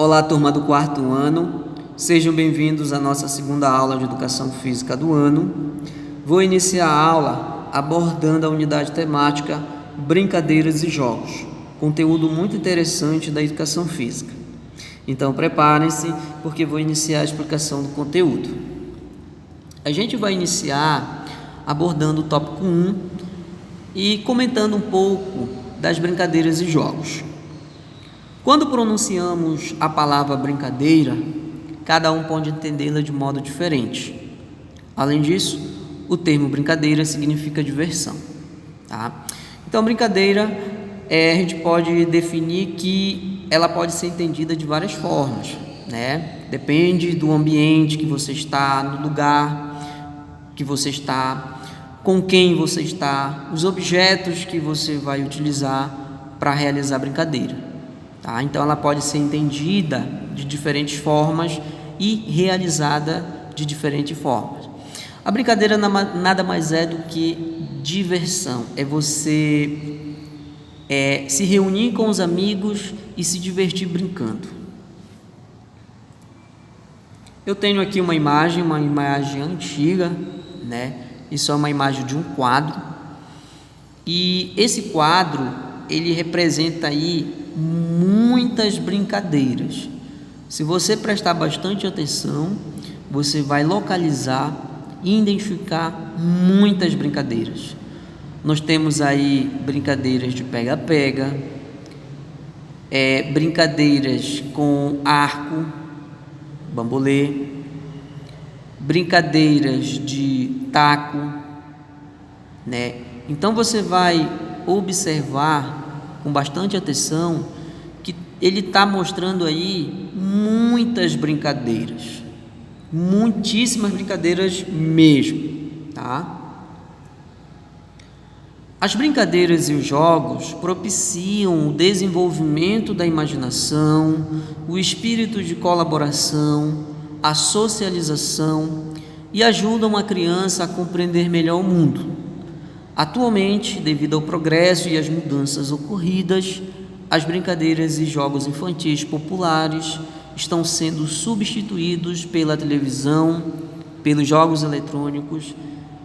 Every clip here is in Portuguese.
Olá, turma do quarto ano, sejam bem-vindos à nossa segunda aula de Educação Física do ano. Vou iniciar a aula abordando a unidade temática Brincadeiras e Jogos, conteúdo muito interessante da Educação Física. Então preparem-se, porque vou iniciar a explicação do conteúdo. A gente vai iniciar abordando o tópico 1 e comentando um pouco das brincadeiras e jogos. Quando pronunciamos a palavra brincadeira, cada um pode entendê-la de modo diferente. Além disso, o termo brincadeira significa diversão, tá? Então, brincadeira, a gente pode definir que ela pode ser entendida de várias formas, né? Depende do ambiente que você está, no lugar que você está, com quem você está, os objetos que você vai utilizar para realizar a brincadeira. Tá? Então ela pode ser entendida de diferentes formas e realizada de diferentes formas. A brincadeira nada mais é do que diversão, é você se reunir com os amigos e se divertir brincando. Eu tenho aqui uma imagem antiga, né? Isso é uma imagem de um quadro, e esse quadro ele representa aí muitas brincadeiras. Se você prestar bastante atenção, você vai localizar e identificar muitas brincadeiras. Nós temos aí brincadeiras de pega-pega, brincadeiras com arco, bambolê, brincadeiras de taco, né? Então você vai observar com bastante atenção que ele está mostrando aí muitas brincadeiras, muitíssimas brincadeiras mesmo, tá? As brincadeiras e os jogos propiciam o desenvolvimento da imaginação, o espírito de colaboração, a socialização e ajudam a criança a compreender melhor o mundo. Atualmente, devido ao progresso e às mudanças ocorridas, as brincadeiras e jogos infantis populares estão sendo substituídos pela televisão, pelos jogos eletrônicos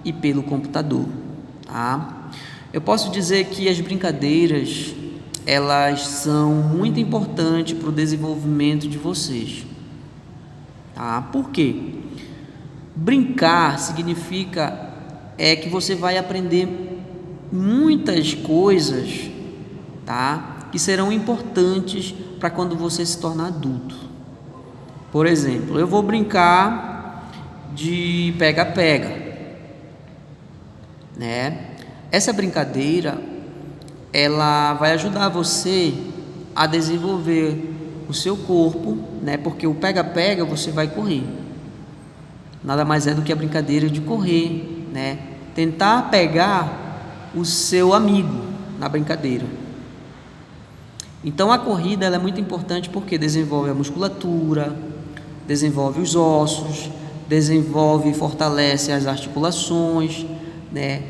e pelo computador, tá? Eu posso dizer que as brincadeiras, elas são muito importantes para o desenvolvimento de vocês, tá? Por quê? Brincar significa que você vai aprender muitas coisas, tá? Que serão importantes para quando você se tornar adulto. Por exemplo, eu vou brincar de pega-pega, né? Essa brincadeira, ela vai ajudar você a desenvolver o seu corpo, né? Porque o pega-pega você vai correr. Nada mais é do que a brincadeira de correr, né? Tentar pegar o seu amigo na brincadeira. Então a corrida ela é muito importante porque desenvolve a musculatura, desenvolve os ossos, desenvolve e fortalece as articulações, né?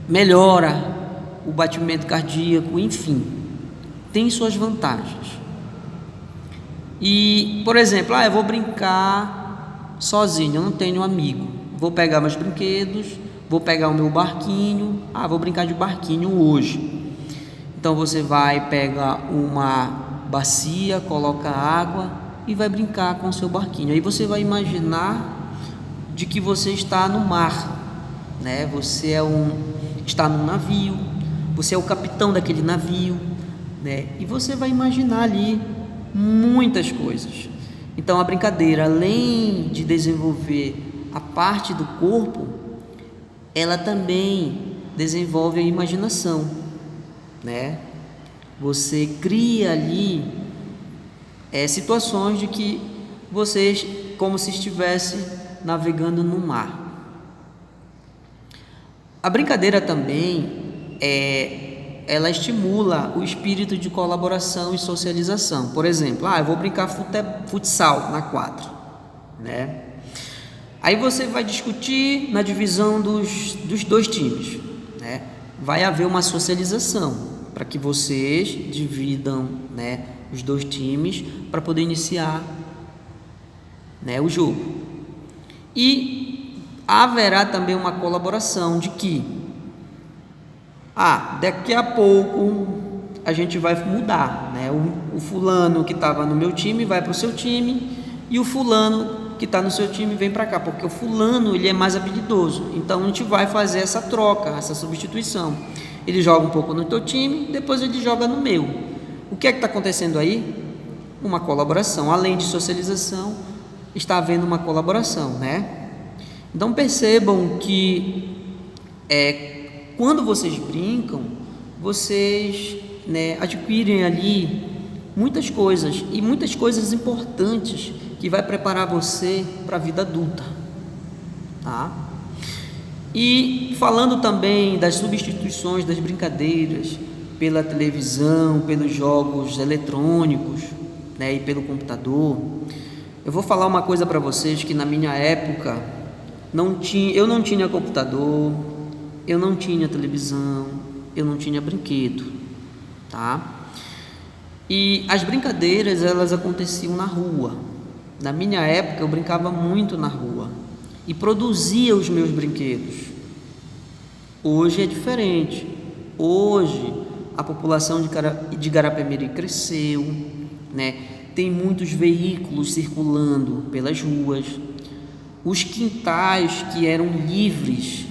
Melhora o batimento cardíaco, enfim, tem suas vantagens. E, por exemplo, eu vou brincar sozinho, eu não tenho amigo. Vou pegar meus brinquedos, vou pegar o meu barquinho, vou brincar de barquinho hoje. Então você vai pegar uma bacia, coloca água e vai brincar com o seu barquinho. Aí você vai imaginar de que você está no mar, né? Você está num navio, você é o capitão daquele navio, né? E você vai imaginar ali muitas coisas. Então a brincadeira, além de desenvolver a parte do corpo, ela também desenvolve a imaginação, né? Você cria ali situações de que vocês, como se estivesse navegando no mar. A brincadeira também ela estimula o espírito de colaboração e socialização. Por exemplo, eu vou brincar futsal na quadra, né? Aí você vai discutir na divisão dos dois times, né? Vai haver uma socialização para que vocês dividam, né, os dois times para poder iniciar, né, o jogo. E haverá também uma colaboração de que daqui a pouco a gente vai mudar, né? O fulano que estava no meu time vai para o seu time e o fulano que está no seu time vem para cá, porque o fulano ele é mais habilidoso. Então a gente vai fazer essa troca, essa substituição. Ele joga um pouco no teu time, depois ele joga no meu. O que é que está acontecendo aí? Uma colaboração. Além de socialização, está havendo uma colaboração, né? Então percebam que quando vocês brincam, vocês, né, adquirem ali muitas coisas, e muitas coisas importantes que vai preparar você para a vida adulta, tá? E falando também das substituições das brincadeiras pela televisão, pelos jogos eletrônicos, né, e pelo computador, eu vou falar uma coisa para vocês que na minha época eu não tinha computador, eu não tinha televisão, eu não tinha brinquedo, tá? E as brincadeiras, elas aconteciam na rua. Na minha época eu brincava muito na rua e produzia os meus brinquedos. Hoje é diferente. Hoje a população de Garapé-Miri cresceu, né? Tem muitos veículos circulando pelas ruas. Os quintais que eram livres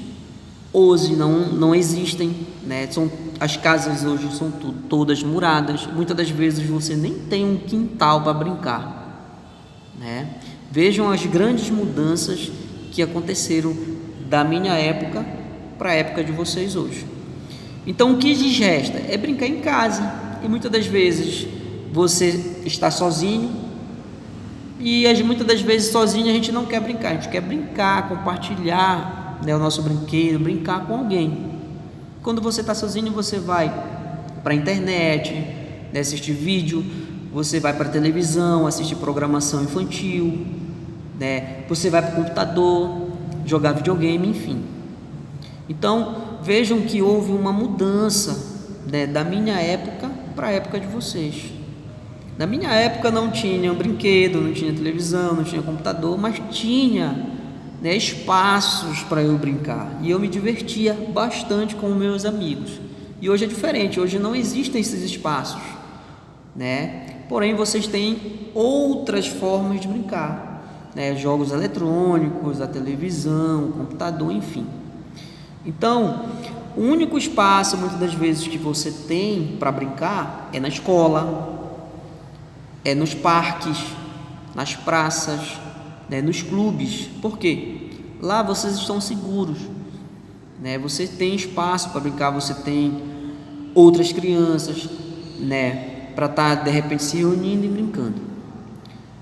hoje não existem, né? As casas hoje são todas muradas. Muitas das vezes você nem tem um quintal para brincar, né? Vejam as grandes mudanças que aconteceram da minha época para a época de vocês hoje. Então o que lhes resta é brincar em casa, e muitas das vezes você está sozinho, e muitas das vezes sozinho a gente não quer brincar, a gente quer brincar, compartilhar, né, o nosso brinquedo, brincar com alguém. Quando você está sozinho, você vai para a internet, né, assistir vídeo, você vai para a televisão, assistir programação infantil, né, você vai para o computador, jogar videogame, enfim. Então, vejam que houve uma mudança, né, da minha época para a época de vocês. Na minha época não tinha um brinquedo, não tinha televisão, não tinha computador, mas tinha, né, espaços para eu brincar, e eu me divertia bastante com meus amigos. E hoje é diferente, hoje não existem esses espaços, né? Porém vocês têm outras formas de brincar, né? Jogos eletrônicos, a televisão, o computador, enfim. Então, o único espaço muitas das vezes que você tem para brincar é na escola, é nos parques, nas praças, né, nos clubes. Por quê? Lá vocês estão seguros, né? Você tem espaço para brincar, você tem outras crianças, né, para estar de repente se reunindo e brincando.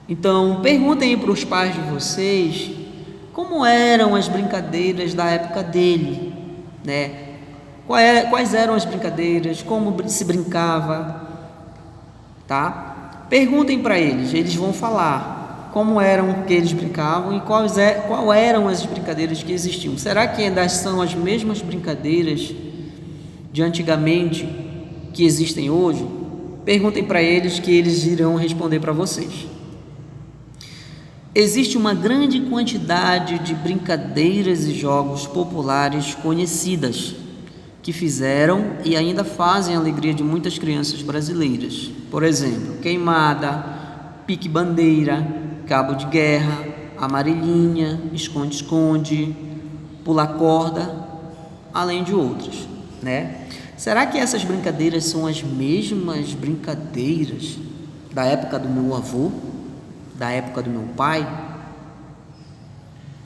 Então perguntem para os pais de vocês como eram as brincadeiras da época dele, né? Quais eram as brincadeiras, como se brincava, tá? Perguntem para eles, eles vão falar como eram que eles brincavam e quais eram as brincadeiras que existiam. Será que ainda são as mesmas brincadeiras de antigamente que existem hoje? Perguntem para eles, que eles irão responder para vocês. Existe uma grande quantidade de brincadeiras e jogos populares conhecidas que fizeram e ainda fazem a alegria de muitas crianças brasileiras. Por exemplo, queimada, pique-bandeira, cabo de guerra, amarelinha, esconde-esconde, pular-corda, além de outras, né? Será que essas brincadeiras são as mesmas brincadeiras da época do meu avô, da época do meu pai?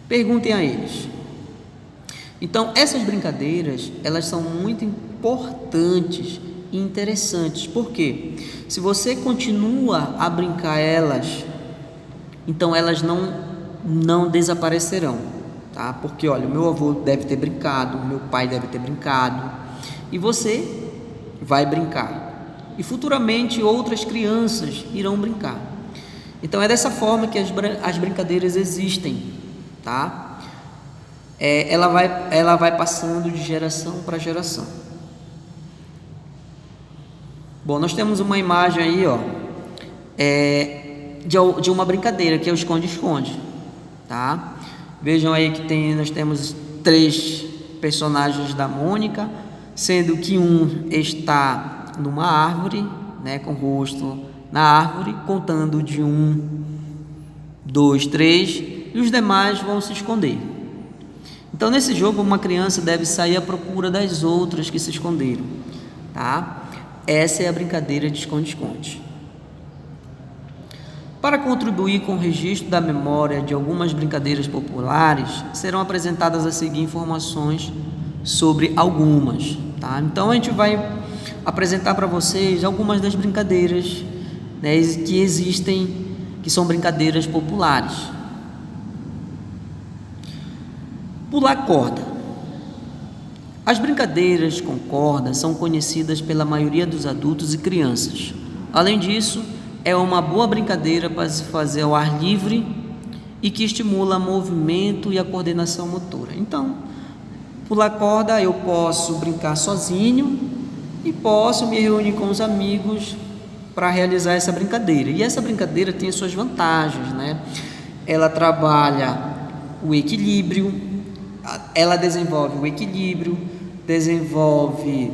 Perguntem a eles. Então, essas brincadeiras, elas são muito importantes e interessantes. Por quê? Se você continua a brincar elas, então elas não desaparecerão, tá? Porque, olha, o meu avô deve ter brincado, o meu pai deve ter brincado, e você vai brincar. E futuramente outras crianças irão brincar. Então, é dessa forma que as brincadeiras existem, tá? Ela vai passando de geração para geração. Bom, nós temos uma imagem aí, ó, de uma brincadeira, que é o esconde-esconde, tá? Vejam aí que nós temos 3 personagens da Mônica, sendo que um está numa árvore, né, com o rosto na árvore, contando de 1, 2, 3, e os demais vão se esconder. Então, nesse jogo, uma criança deve sair à procura das outras que se esconderam, tá? Essa é a brincadeira de esconde-esconde. Para contribuir com o registro da memória de algumas brincadeiras populares, serão apresentadas a seguir informações sobre algumas, tá? Então, a gente vai apresentar para vocês algumas das brincadeiras, né, que existem, que são brincadeiras populares. Pular corda. As brincadeiras com corda são conhecidas pela maioria dos adultos e crianças. Além disso, é uma boa brincadeira para se fazer ao ar livre e que estimula o movimento e a coordenação motora. Então, pular corda eu posso brincar sozinho e posso me reunir com os amigos para realizar essa brincadeira. E essa brincadeira tem as suas vantagens, né? Ela trabalha o equilíbrio, ela desenvolve o equilíbrio, desenvolve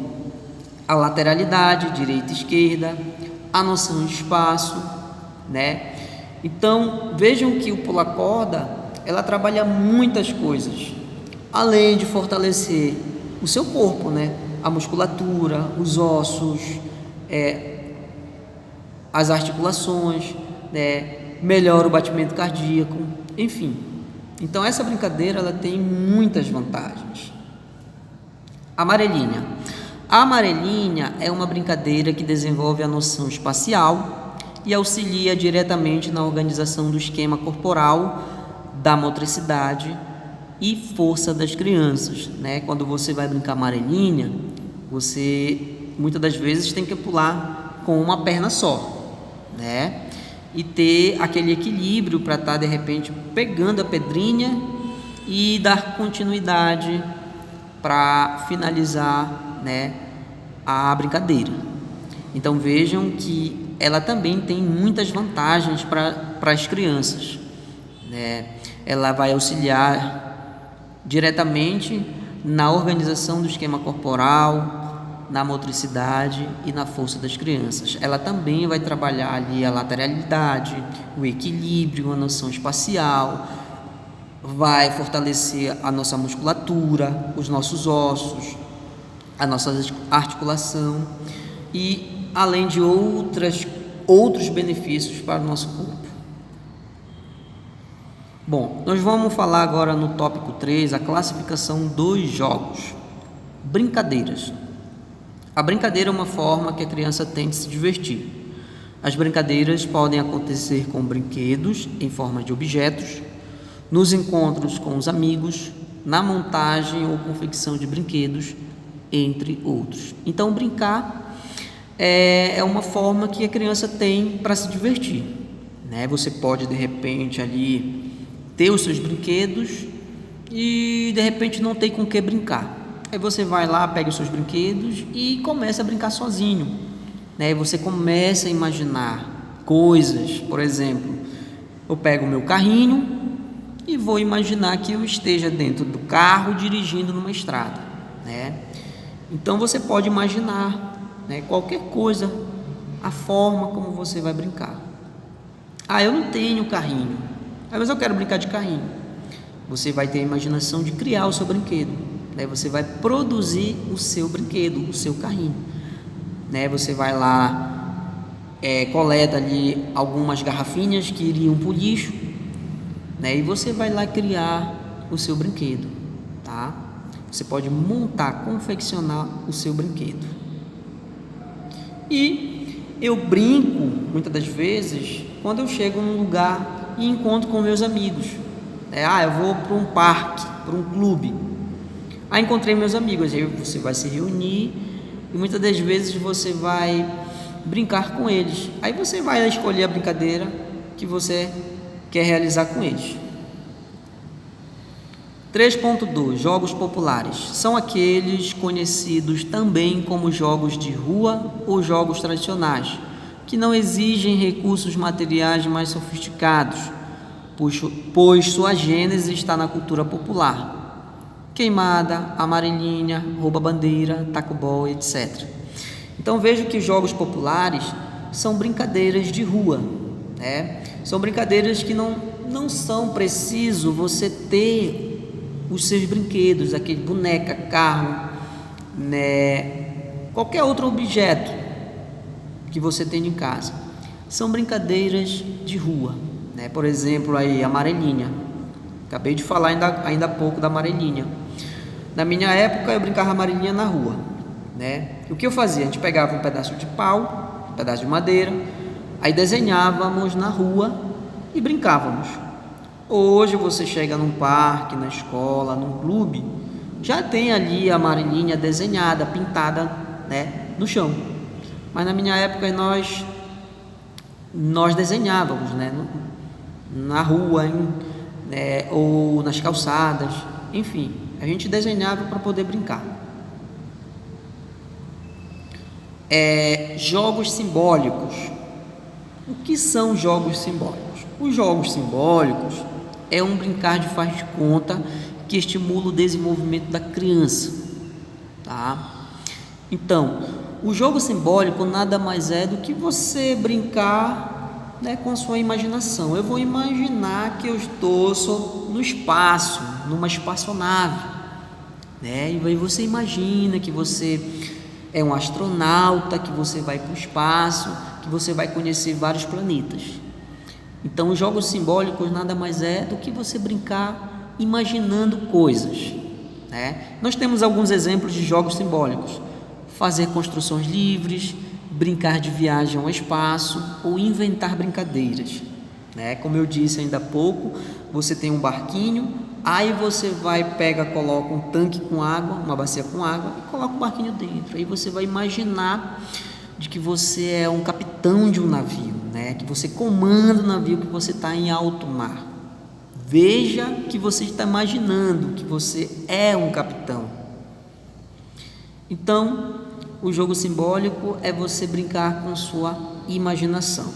a lateralidade, direita e esquerda, a noção de espaço, né? Então, vejam que o pular corda, ela trabalha muitas coisas, além de fortalecer o seu corpo, né? A musculatura, os ossos, as articulações, né? Melhora o batimento cardíaco, enfim. Então, essa brincadeira, ela tem muitas vantagens. Amarelinha. A amarelinha é uma brincadeira que desenvolve a noção espacial e auxilia diretamente na organização do esquema corporal, da motricidade e força das crianças, né? Quando você vai brincar amarelinha, você muitas das vezes tem que pular com uma perna só, né? E ter aquele equilíbrio para estar de repente pegando a pedrinha e dar continuidade para finalizar, né, a brincadeira. Então vejam que ela também tem muitas vantagens para as crianças, né? Ela vai auxiliar diretamente na organização do esquema corporal, na motricidade e na força das crianças. Ela também vai trabalhar ali a lateralidade, o equilíbrio, a noção espacial, vai fortalecer a nossa musculatura, os nossos ossos, a nossa articulação e além de outros benefícios para o nosso corpo. Bom, nós vamos falar agora no tópico 3, a classificação dos jogos. Brincadeiras. A brincadeira é uma forma que a criança tem de se divertir. As brincadeiras podem acontecer com brinquedos em forma de objetos, nos encontros com os amigos, na montagem ou confecção de brinquedos, entre outros. Então, brincar é uma forma que a criança tem para se divertir, né? Você pode, de repente, ali ter os seus brinquedos e, de repente, não ter com o que brincar. Aí você vai lá, pega os seus brinquedos e começa a brincar sozinho, né? Você começa a imaginar coisas, por exemplo, eu pego o meu carrinho e vou imaginar que eu esteja dentro do carro dirigindo numa estrada, né? Então você pode imaginar, né, qualquer coisa, a forma como você vai brincar. Ah, eu não tenho carrinho, mas eu quero brincar de carrinho. Você vai ter a imaginação de criar o seu brinquedo, né? Você vai produzir o seu brinquedo, o seu carrinho, né? Você vai lá, coleta ali algumas garrafinhas que iriam para o lixo, né? E você vai lá criar o seu brinquedo, tá? Você pode montar, confeccionar o seu brinquedo. E eu brinco, muitas das vezes, quando eu chego num lugar e encontro com meus amigos. Eu vou para um parque, para um clube. Aí encontrei meus amigos, aí você vai se reunir e muitas das vezes você vai brincar com eles. Aí você vai escolher a brincadeira que você quer realizar com eles. 3.2 Jogos populares. São aqueles conhecidos também como jogos de rua ou jogos tradicionais, que não exigem recursos materiais mais sofisticados, pois sua gênese está na cultura popular. Queimada, amarelinha, rouba-bandeira, taco-bola, etc. Então vejo que os jogos populares são brincadeiras de rua, né? São brincadeiras que não são preciso você ter os seus brinquedos, aquele boneca, carro, né? Qualquer outro objeto que você tem em casa. São brincadeiras de rua, né? Por exemplo, aí, amarelinha. Acabei de falar ainda há pouco da amarelinha. Na minha época, eu brincava amarelinha na rua, né? O que eu fazia? A gente pegava um pedaço de pau, um pedaço de madeira, aí desenhávamos na rua e brincávamos. Hoje você chega num parque, na escola, num clube, já tem ali a amarelinha desenhada, pintada, né, no chão. Mas na minha época nós desenhávamos, né, na rua, né, ou nas calçadas, enfim, a gente desenhava para poder brincar. Jogos simbólicos. O que são jogos simbólicos? Os jogos simbólicos é um brincar de faz de conta que estimula o desenvolvimento da criança, tá? Então, o jogo simbólico nada mais é do que você brincar, né, com a sua imaginação. Eu vou imaginar que eu estou no espaço, numa espaçonave, né? E aí você imagina que você é um astronauta, que você vai para o espaço, que você vai conhecer vários planetas. Então, os jogos simbólicos nada mais é do que você brincar imaginando coisas, né? Nós temos alguns exemplos de jogos simbólicos: fazer construções livres, brincar de viagem ao espaço ou inventar brincadeiras, né? Como eu disse ainda há pouco, você tem um barquinho, aí você coloca um tanque com água, uma bacia com água e coloca o barquinho dentro. Aí você vai imaginar de que você é um capitão de um navio, né? Que você comanda o navio, que você está em alto mar. Veja que você está imaginando que você é um capitão. Então, o jogo simbólico é você brincar com sua imaginação.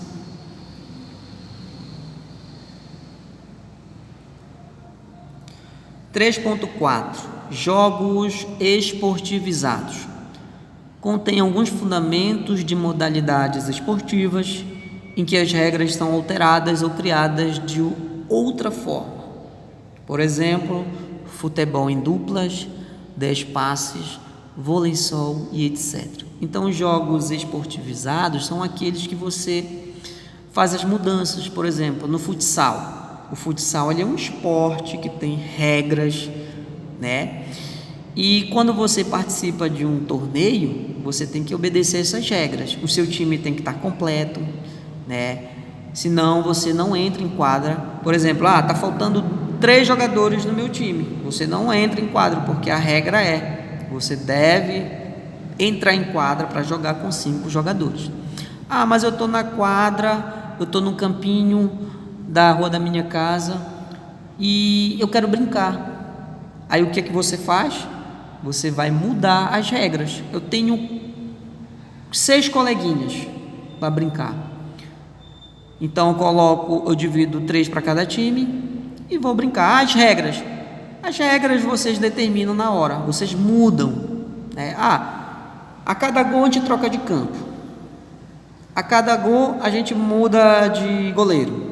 Jogos esportivizados. Contém alguns fundamentos de modalidades esportivas em que as regras são alteradas ou criadas de outra forma. Por exemplo, futebol em duplas, 10 passes, vôlei-solo e etc. Então, os jogos esportivizados são aqueles que você faz as mudanças. Por exemplo, no futsal. O futsal ele é um esporte que tem regras, né? E quando você participa de um torneio, você tem que obedecer essas regras. O seu time tem que estar completo, né? Senão você não entra em quadra. Por exemplo, tá faltando 3 jogadores no meu time. Você não entra em quadra, porque a regra é: você deve entrar em quadra para jogar com 5 jogadores. Mas eu estou na quadra, eu estou no campinho da rua da minha casa e eu quero brincar. Aí o que é que você faz? Você vai mudar as regras. Eu tenho 6 coleguinhas para brincar. Então eu divido 3 para cada time e vou brincar. As regras vocês determinam na hora, vocês mudam, né? A cada gol a gente troca de campo. A cada gol a gente muda de goleiro.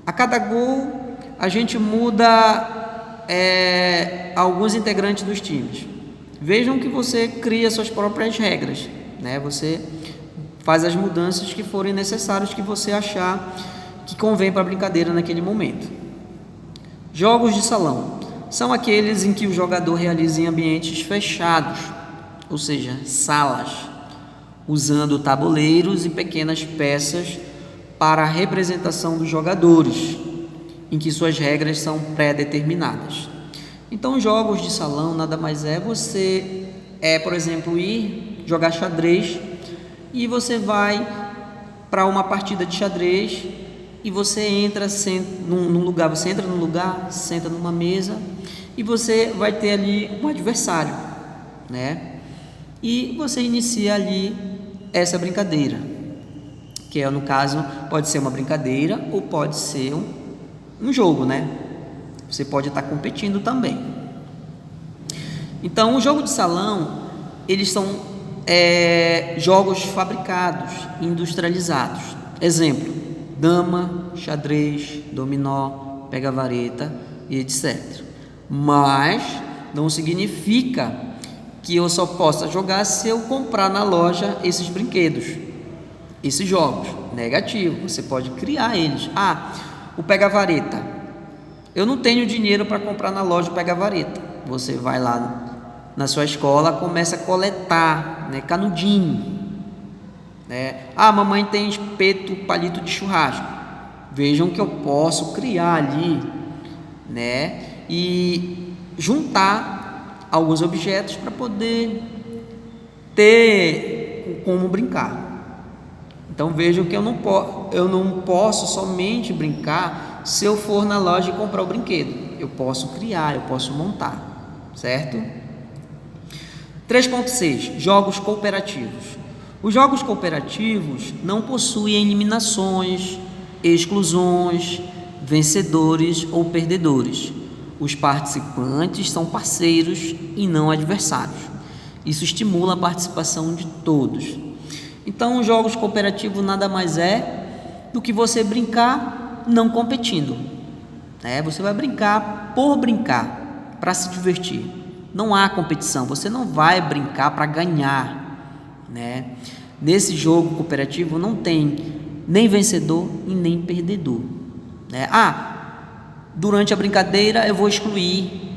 A cada gol a gente muda alguns integrantes dos times. Vejam que você cria suas próprias regras, né? Você faz as mudanças que forem necessárias, que você achar que convém para a brincadeira naquele momento. Jogos de salão são aqueles em que o jogador realiza em ambientes fechados, ou seja, salas, usando tabuleiros e pequenas peças para a representação dos jogadores, em que suas regras são pré-determinadas. Então, jogos de salão nada mais é você, por exemplo, ir jogar xadrez e você vai para uma partida de xadrez e você entra num lugar, senta numa mesa e você vai ter ali um adversário, né? E você inicia ali essa brincadeira. que no caso pode ser uma brincadeira ou pode ser um jogo, né? Você pode estar competindo também. Então, o jogo de salão, eles são jogos fabricados, industrializados. Exemplo: dama, xadrez, dominó, pega-vareta e etc. Mas não significa que eu só possa jogar se eu comprar na loja esses brinquedos, esses jogos. Negativo, você pode criar eles. O pega-vareta, eu não tenho dinheiro para comprar na loja o pega-vareta. Você vai lá na sua escola, começa a coletar, né, canudinho, né? Mamãe tem espeto, palito de churrasco. Vejam que eu posso criar ali, né, e juntar alguns objetos para poder ter como brincar. Então vejam que eu não posso somente brincar se eu for na loja e comprar o brinquedo. Eu posso criar, eu posso montar, certo? 3.6. Jogos cooperativos. Os jogos cooperativos não possuem eliminações, exclusões, vencedores ou perdedores. Os participantes são parceiros e não adversários. Isso estimula a participação de todos. Então, os jogos cooperativos nada mais é do que você brincar não competindo, né? Você vai brincar por brincar, para se divertir. Não há competição, você não vai brincar para ganhar, né? Nesse jogo cooperativo não tem nem vencedor e nem perdedor, né? Durante a brincadeira eu vou excluir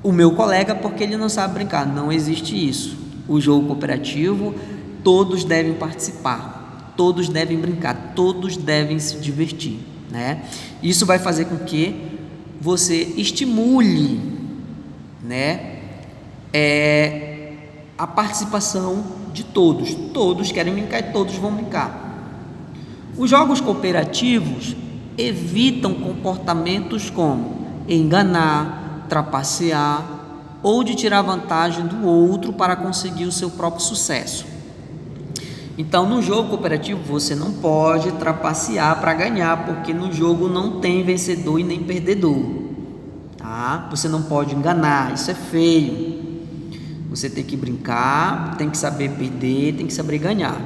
o meu colega porque ele não sabe brincar. Não existe isso. O jogo cooperativo, todos devem participar, todos devem brincar, todos devem se divertir, né? Isso vai fazer com que você estimule, né, a participação de todos. Todos querem brincar e todos vão brincar. Os jogos cooperativos evitam comportamentos como enganar, trapacear ou de tirar vantagem do outro para conseguir o seu próprio sucesso. Então, no jogo cooperativo você não pode trapacear para ganhar, porque no jogo não tem vencedor e nem perdedor, tá? Você não pode enganar, isso é feio. Você tem que brincar, tem que saber perder, tem que saber ganhar.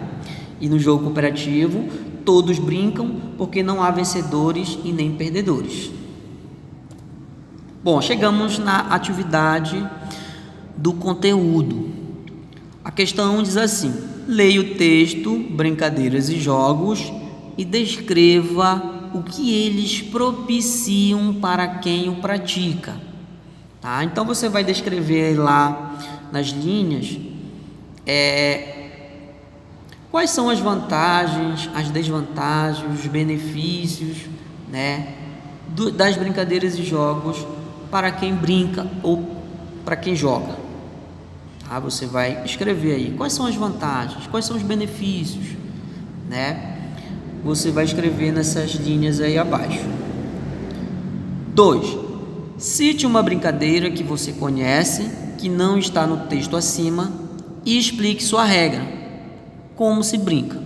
E no jogo cooperativo todos brincam porque não há vencedores e nem perdedores. Bom, chegamos na atividade do conteúdo. A questão 1 diz assim: leia o texto, brincadeiras e jogos e descreva o que eles propiciam para quem o pratica. Tá? Então você vai descrever lá nas linhas quais são as vantagens, as desvantagens, os benefícios, né, das brincadeiras e jogos para quem brinca ou para quem joga. Tá? Você vai escrever aí quais são as vantagens, quais são os benefícios, né? Você vai escrever nessas linhas aí abaixo. 2. Cite uma brincadeira que você conhece, que não está no texto acima, e explique sua regra. Como se brinca?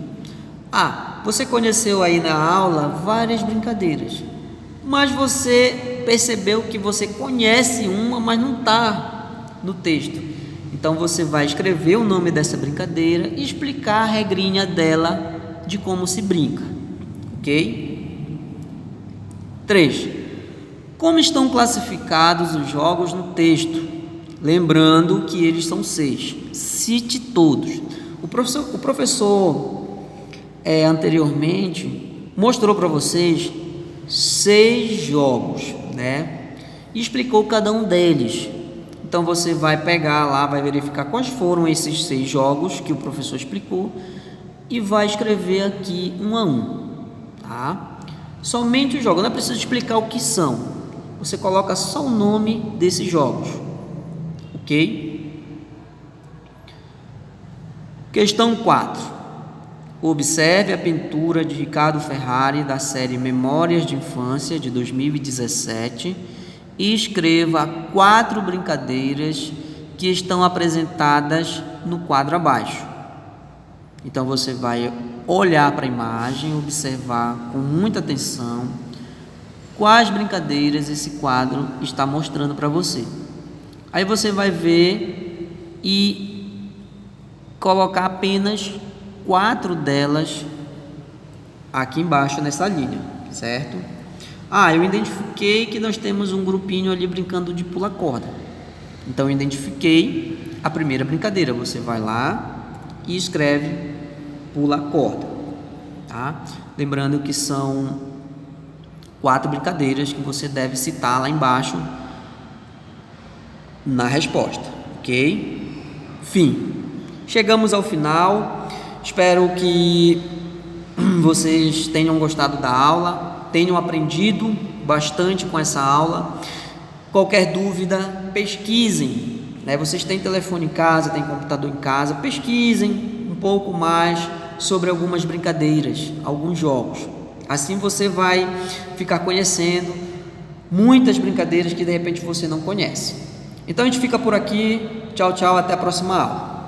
Você conheceu aí na aula várias brincadeiras, mas você percebeu que você conhece uma, mas não está no texto. Então você vai escrever o nome dessa brincadeira e explicar a regrinha dela, de como se brinca, ok? 3. Como estão classificados os jogos no texto? Lembrando que eles são 6. Cite todos. O professor anteriormente mostrou para vocês 6 jogos, né? E explicou cada um deles. Então você vai pegar lá, vai verificar quais foram esses 6 jogos que o professor explicou e vai escrever aqui um a um, tá? Somente os jogos, não é preciso explicar o que são. Você coloca só o nome desses jogos, ok? Questão 4. Observe a pintura de Ricardo Ferrari da série Memórias de Infância de 2017 e escreva 4 brincadeiras que estão apresentadas no quadro abaixo. Então você vai olhar para a imagem, observar com muita atenção quais brincadeiras esse quadro está mostrando para você. Aí você vai ver e colocar apenas 4 delas aqui embaixo nessa linha, certo? Eu identifiquei que nós temos um grupinho ali brincando de pula-corda. Então eu identifiquei a primeira brincadeira. Você vai lá e escreve pula-corda, tá? Lembrando que são 4 brincadeiras que você deve citar lá embaixo na resposta, ok? Fim. Chegamos ao final. Espero que vocês tenham gostado da aula, tenham aprendido bastante com essa aula. Qualquer dúvida, pesquisem, né? Vocês têm telefone em casa, têm computador em casa, pesquisem um pouco mais sobre algumas brincadeiras, alguns jogos. Assim você vai ficar conhecendo muitas brincadeiras que de repente você não conhece. Então a gente fica por aqui. Tchau, tchau, até a próxima aula.